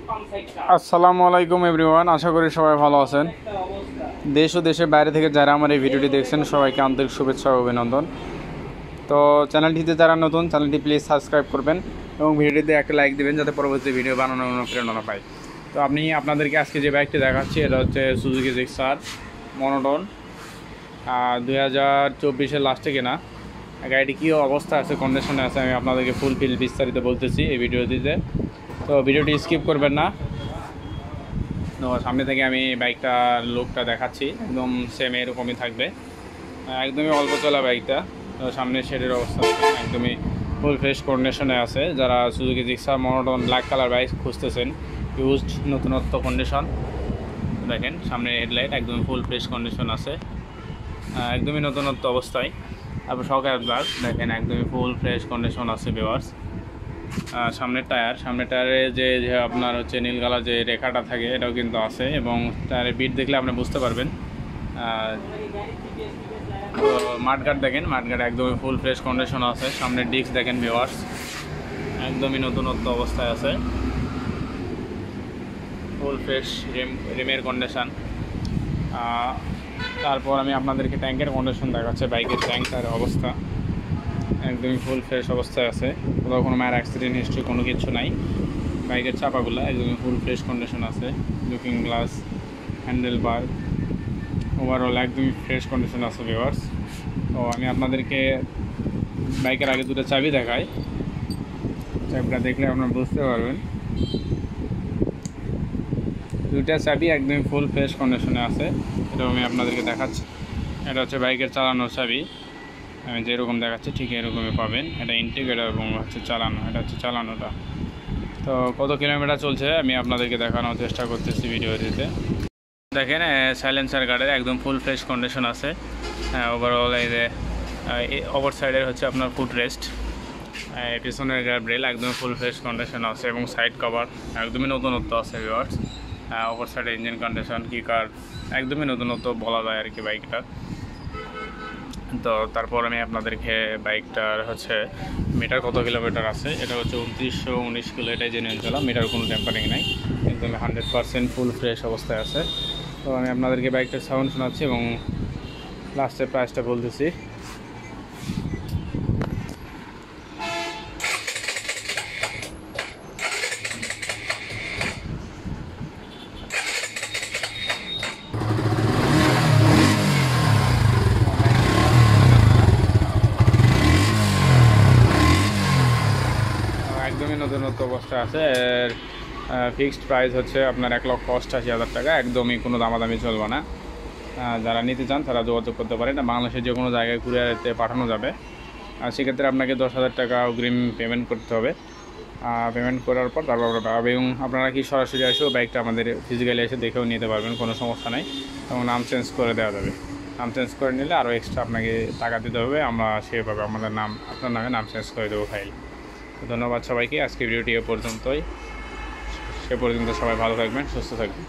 আসসালামু আলাইকুম এভরিওয়ান, আশা করি সবাই ভালো আছেন। দেশ ও দেশের বাইরে থেকে যারা আমার এই ভিডিওটি দেখছেন সবাইকে আন্তরিক শুভেচ্ছা ও অভিনন্দন। তো চ্যানেলটিতে যারা নতুন, চ্যানেলটি প্লিজ সাবস্ক্রাইব করবেন এবং ভিডিওটিতে একটা লাইক দিবেন যাতে পরবর্তী ভিডিও বানানোর অনুপ্রেরণা পাই। তো আপনাদেরকে আজকে যে বাইকটি দেখাচ্ছি এটা হচ্ছে সুজুকি জিক্সার মনোটন, 2024-এর লাস্টে কেনা। গাড়িটি কী অবস্থা আছে, কন্ডিশনে আছে, আমি আপনাদেরকে ফুল বিস্তারিত বলতেছি এই ভিডিওটিতে। তো ভিডিওটি স্কিপ করবেন না। তো সামনে থেকে আমি বাইকটার লুকটা দেখাচ্ছি, একদম সেম এরকমই থাকবে, একদমই অল্প চলা বাইকটা। তো সামনের শেডের অবস্থা একদমই ফুল ফ্রেশ কন্ডিশনে আছে। যারা Suzuki Gixxer monotone black colour bike খুঁজতেছেন, ইউজড নতুনত্ব কন্ডিশন, দেখেন সামনের হেডলাইট একদমই ফুল ফ্রেশ কন্ডিশন আছে, একদমই নতুনত্ব অবস্থায়। তারপর সকাল ব্লাক দেখেন একদমই ফুল ফ্রেশ কন্ডিশন আছে ভিউয়ার্স। সামনের টায়ারে যে আপনার হচ্ছে নীল কালার যে রেখাটা থাকে এটাও কিন্তু আছে, এবং টায়ারের বিট দেখলে আপনি বুঝতে পারবেন। তো মাঠগার্ড দেখেন, মাঠগার্ড একদমই ফুল ফ্রেশ কন্ডিশন আছে। সামনের ডিস্ক দেখেন ভিউয়ার্স, একদমই নতুনত্ব অবস্থায় আছে, ফুল ফ্রেশ রিমের কন্ডিশন। তারপর আমি আপনাদেরকে ট্যাঙ্কের কন্ডিশন দেখাচ্ছে। বাইকের ট্যাঙ্কের অবস্থা একদমই ফুল ফ্রেশ অবস্থায় আছে, কোথাও কোনো মায়ের অ্যাক্সিডেন্ট হিস্ট্রি কোনো কিছু নাই। বাইকের চাপাগুলো একদমই ফুল ফ্রেশ কন্ডিশন আছে, লুকিং গ্লাস, হ্যান্ডেল বার, ওভারঅল একদমই ফ্রেশ কন্ডিশন আছে ভিউয়ার্স। তো আমি আপনাদেরকে বাইকের আগে দুটো চাবি দেখাই, চাবিটা দেখলে আপনারা বুঝতে পারবেন। দুইটা চাবি একদমই ফুল ফ্রেশ কন্ডিশনে আছে, এটা আমি আপনাদেরকে দেখাচ্ছি। এটা হচ্ছে বাইকের চালানোর চাবি, আমি যেরকম দেখাচ্ছি ঠিক এরকমই পাবেন। এটা ইন্টিগ্রেটর এবং হচ্ছে চালানো, এটা হচ্ছে চালানোটা। তো কত কিলোমিটার চলছে আমি আপনাদেরকে দেখানোর চেষ্টা করতেছি ভিডিওটিতে। দেখেন সাইলেন্সার গার্ডের একদম ফুল ফ্রেশ কন্ডিশন আছে। ওভারঅল এই যে ওভার সাইডের হচ্ছে আপনার ফুট রেস্ট, পিছনের ব্রেল একদম ফুল ফ্রেশ কন্ডিশন আছে, এবং সাইড কভার একদমই নতুনত্ব আছে ভিউয়ার্স। ওভার সাইডের ইঞ্জিন কন্ডিশন কিকার একদমই নতুনত্ব বলা যায় আর কি বাইকটার। তো তারপর আমি আপনাদেরকে বাইকটার হচ্ছে মিটার কত কিলোমিটার আছে, এটা হচ্ছে 2919 কিলো, এটাই জেনুইন চলা, মিটার কোনো টেম্পারিং নাই, একদম 100% ফুল ফ্রেশ অবস্থায় আছে। তো আমি আপনাদেরকে বাইকটার সাউন্ড শোনাচ্ছি এবং লাস্টের প্রাইসটা বলতেছি। একদমই নতুনত্ব অবস্থায় আছে। ফিক্সড প্রাইস হচ্ছে আপনার 1,88,000 টাকা, একদমই কোনো দামাদামি চলবে না। যারা নিতে চান তারা যোগাযোগ করতে পারেন। বাংলাদেশের যে কোনো জায়গায় কুরিয়ারেতে পাঠানো যাবে, আর সেক্ষেত্রে আপনাকে 10,000 টাকা অগ্রিম পেমেন্ট করতে হবে। পেমেন্ট করার পর তারপর এবং আপনারা কি সরাসরি এসেও বাইকটা আমাদের ফিজিক্যালি এসে দেখেও নিতে পারবেন, কোনো সমস্যা নেই, এবং নাম চেঞ্জ করে দেওয়া যাবে। নাম চেঞ্জ করে নিলে আরও এক্সট্রা আপনাকে টাকা দিতে হবে, আমরা সেভাবে আমাদের নাম আপনার নামে নাম চেঞ্জ করে দেবো ফাইল। ধন্যবাদ সবাইকে, আজকে ভিডিওটি এ পর্যন্তই। সে পর্যন্ত সবাই ভালো থাকবেন, সুস্থ থাকবেন।